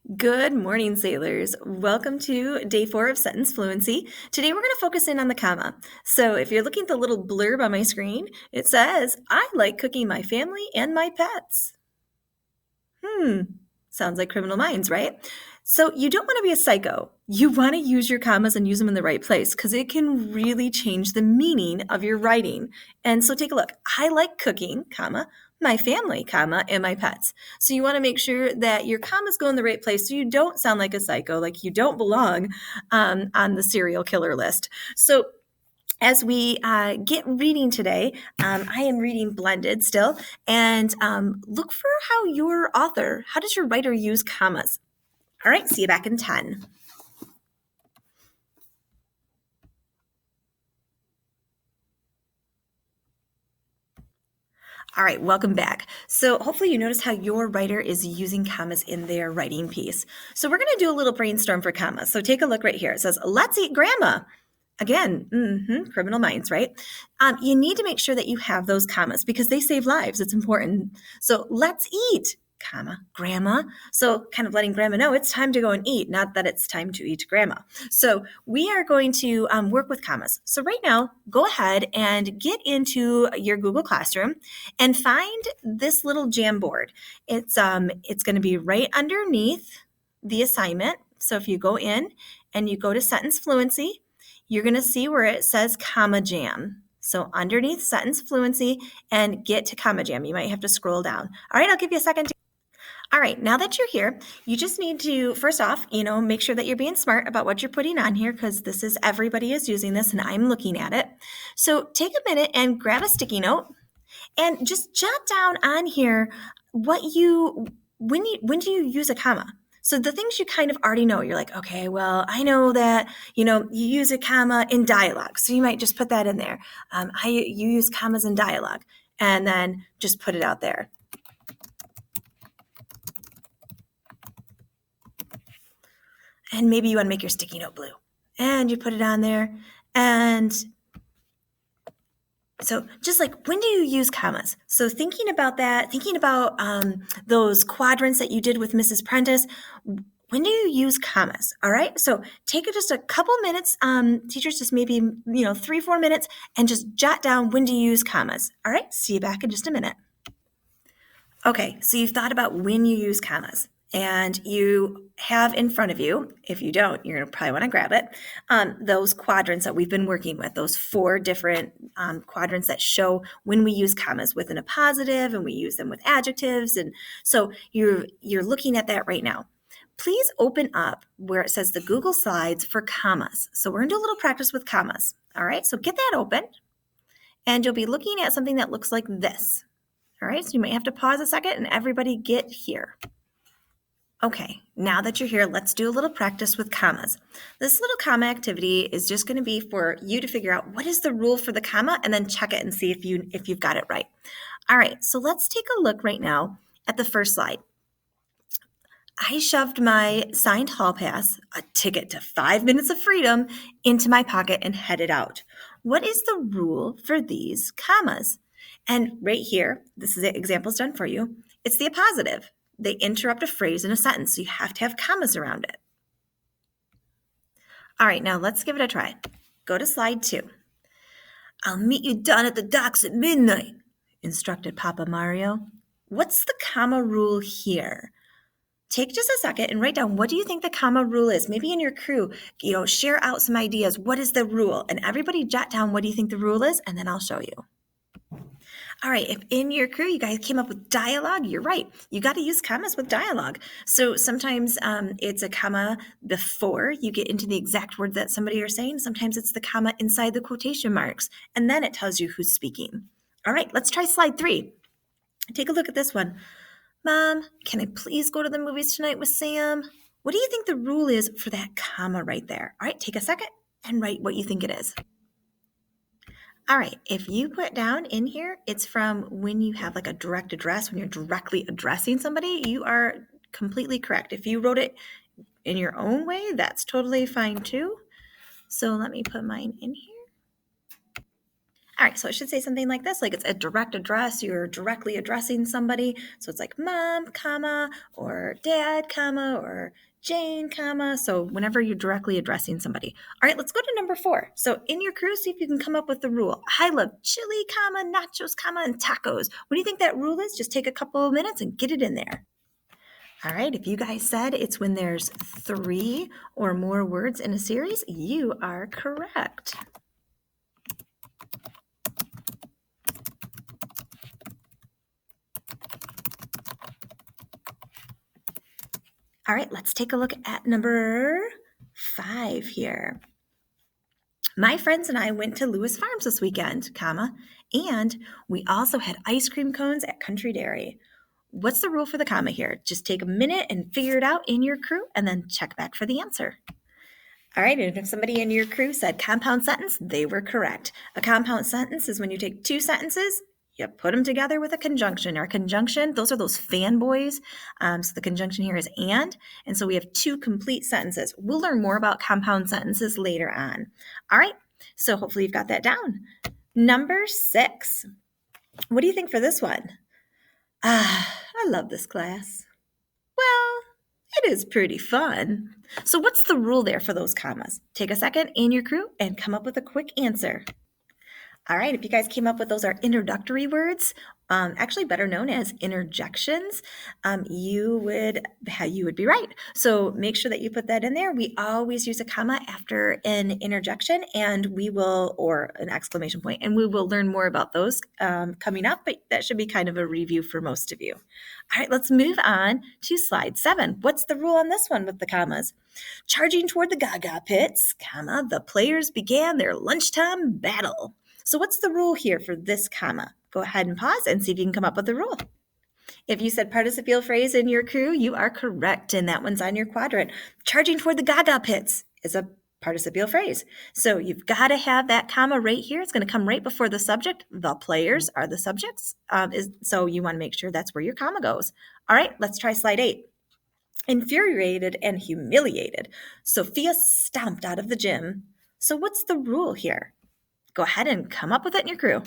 Good morning, sailors. Welcome to day 4 of Sentence Fluency. Today we're going to focus in on the comma. So if you're looking at the little blurb on my screen, it says, I like cooking my family and my pets. Sounds like Criminal Minds, right? So you don't want to be a psycho. You want to use your commas and use them in the right place because it can really change the meaning of your writing. And so take a look. I like cooking, comma, my family, comma, and my pets. So you want to make sure that your commas go in the right place so you don't sound like a psycho, like you don't belong on the serial killer list. So as we get reading today, I am reading blended still, and look for how how does your writer use commas? All right, see you back in 10. All right, welcome back. So hopefully you notice how your writer is using commas in their writing piece. So we're going to do a little brainstorm for commas. So take a look right here. It says, let's eat grandma. Again, Criminal Minds, right? You need to make sure that you have those commas because they save lives. It's important. So let's eat, comma, grandma. So kind of letting grandma know it's time to go and eat, not that it's time to eat grandma. So we are going to work with commas. So right now, go ahead and get into your Google Classroom and find this little Jamboard. It's going to be right underneath the assignment. So if you go in and you go to Sentence Fluency, you're going to see where it says Comma Jam. So underneath Sentence Fluency and get to Comma Jam. You might have to scroll down. All right, I'll give you a second. All right, now that you're here, you just need to, first off, make sure that you're being smart about what you're putting on here because everybody is using this and I'm looking at it. So take a minute and grab a sticky note and just jot down on here when do you use a comma? So the things you kind of already know, you're like, okay, well, I know that, you use a comma in dialogue. So you might just put that in there. You use commas in dialogue and then just put it out there. And maybe you want to make your sticky note blue and you put it on there. And so just like, when do you use commas? So thinking about that, thinking about those quadrants that you did with Mrs. Prentice, when do you use commas? All right. So take just a couple minutes, teachers, just maybe, 3-4 minutes and just jot down when do you use commas. All right. See you back in just a minute. Okay. So you've thought about when you use commas. And you have in front of you, if you don't, you're going to probably want to grab it, those quadrants that we've been working with, those 4 different quadrants that show when we use commas within a positive and we use them with adjectives. And so you're looking at that right now. Please open up where it says the Google Slides for commas. So we're going to do a little practice with commas. All right, so get that open and you'll be looking at something that looks like this. All right, so you might have to pause a second and everybody get here. Okay, now that you're here, let's do a little practice with commas. This little comma activity is just going to be for you to figure out what is the rule for the comma and then check it and see if you've got it right. All right, so let's take a look right now at the first slide. I shoved my signed hall pass, a ticket to 5 minutes of freedom, into my pocket and headed out. What is the rule for these commas? And right here, this is the examples done for you. It's the appositive. They interrupt a phrase in a sentence, so you have to have commas around it. All right, now let's give it a try. Go to slide 2. I'll meet you down at the docks at midnight, instructed Papa Mario. What's the comma rule here? Take just a second and write down, what do you think the comma rule is? Maybe in your crew, share out some ideas. What is the rule? And everybody jot down, what do you think the rule is? And then I'll show you. All right, if in your crew you guys came up with dialogue, you're right. You got to use commas with dialogue. So sometimes it's a comma before you get into the exact word that somebody is saying. Sometimes it's the comma inside the quotation marks, and then it tells you who's speaking. All right, let's try slide 3. Take a look at this one. Mom, can I please go to the movies tonight with Sam? What do you think the rule is for that comma right there? All right, take a second and write what you think it is. All right, if you put down in here, it's from when you have like a direct address, when you're directly addressing somebody, you are completely correct. If you wrote it in your own way, that's totally fine too. So let me put mine in here. All right, so it should say something like this, like it's a direct address, you're directly addressing somebody. So it's like mom, comma, or dad, comma, or Jane, comma. So whenever you're directly addressing somebody. All right, let's go to number 4. So in your crew, see if you can come up with the rule. I love chili, comma, nachos, comma, and tacos. What do you think that rule is? Just take a couple of minutes and get it in there. All right, if you guys said it's when there's 3 or more words in a series, you are correct. All right, let's take a look at number 5 here. My friends and I went to Lewis Farms this weekend, comma, and we also had ice cream cones at Country Dairy. What's the rule for the comma here? Just take a minute and figure it out in your crew and then check back for the answer. All right, and if somebody in your crew said compound sentence, they were correct. A compound sentence is when you take 2 sentences, you put them together with a conjunction. Our conjunction, those are those fanboys. So the conjunction here is and so we have 2 complete sentences. We'll learn more about compound sentences later on. All right, so hopefully you've got that down. Number 6. What do you think for this one? I love this class. Well, it is pretty fun. So what's the rule there for those commas? Take a second in your crew and come up with a quick answer. All right, if you guys came up with those are introductory words, actually better known as interjections, you would be right. So make sure that you put that in there. We always use a comma after an interjection, and or an exclamation point, and we will learn more about those coming up, but that should be kind of a review for most of you. All right, let's move on to slide 7. What's the rule on this one with the commas? Charging toward the Gaga pits, comma, the players began their lunchtime battle. So what's the rule here for this comma? Go ahead and pause and see if you can come up with the rule. If you said participial phrase in your crew, you are correct, and that one's on your quadrant. Charging toward the Gaga pits is a participial phrase. So you've got to have that comma right here. It's going to come right before the subject. The players are the subjects. So you want to make sure that's where your comma goes. All right, let's try slide 8. Infuriated and humiliated. Sophia stomped out of the gym. So what's the rule here? Go ahead and come up with it in your crew.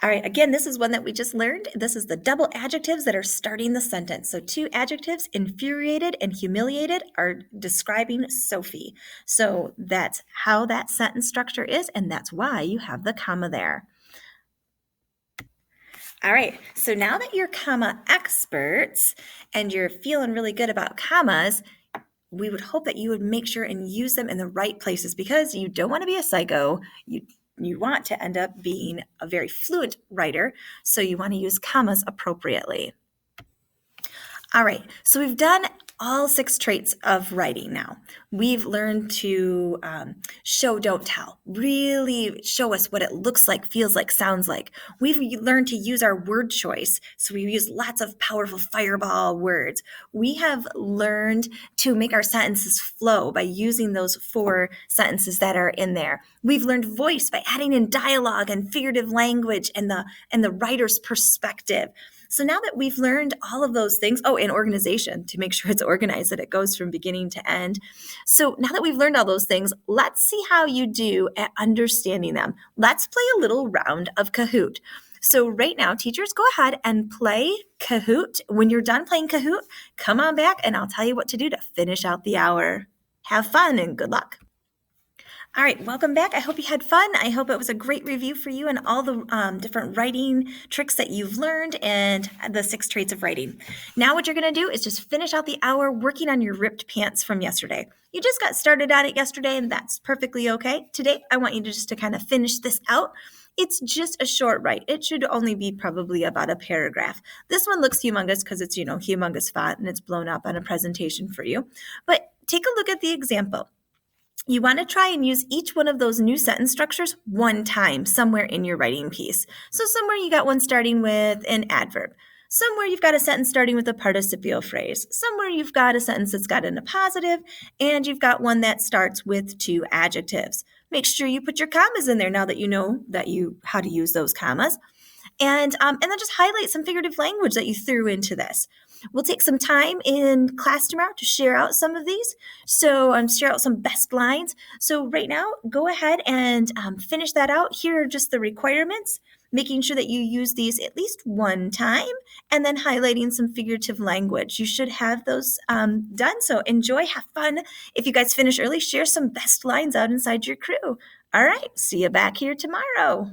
All right, again, this is one that we just learned. This is the double adjectives that are starting the sentence. So 2 adjectives, infuriated and humiliated, are describing Sophie. So that's how that sentence structure is, and that's why you have the comma there. All right, so now that you're comma experts and you're feeling really good about commas, we would hope that you would make sure and use them in the right places, because you don't want to be a psycho. You want to end up being a very fluent writer, so you want to use commas appropriately. All right, so we've done all 6 traits of writing now. We've learned to show, don't tell, really show us what it looks like, feels like, sounds like. We've learned to use our word choice. So we use lots of powerful fireball words. We have learned to make our sentences flow by using those 4 sentences that are in there. We've learned voice by adding in dialogue and figurative language and the writer's perspective. So now that we've learned all of those things, and organization, to make sure it's organized, that it goes from beginning to end. So now that we've learned all those things, let's see how you do at understanding them. Let's play a little round of Kahoot. So right now, teachers, go ahead and play Kahoot. When you're done playing Kahoot, come on back and I'll tell you what to do to finish out the hour. Have fun and good luck. All right, welcome back. I hope you had fun. I hope it was a great review for you and all the different writing tricks that you've learned and the 6 traits of writing. Now what you're going to do is just finish out the hour working on your ripped pants from yesterday. You just got started on it yesterday, and that's perfectly okay. Today, I want you to kind of finish this out. It's just a short write. It should only be probably about a paragraph. This one looks humongous because it's, humongous font and it's blown up on a presentation for you. But take a look at the example. You want to try and use each one of those new sentence structures one time somewhere in your writing piece. So somewhere you got one starting with an adverb. Somewhere you've got a sentence starting with a participial phrase. Somewhere you've got a sentence that's got in a positive, and you've got one that starts with 2 adjectives. Make sure you put your commas in there now that you know how to use those commas. And then just highlight some figurative language that you threw into this. we'll take some time in class tomorrow to share out some of these. So share out some best lines. So right now, go ahead and finish that out. Here are just the requirements, making sure that you use these at least one time, and then highlighting some figurative language. You should have those done. So enjoy, have fun. If you guys finish early, share some best lines out inside your crew. All right, see you back here tomorrow.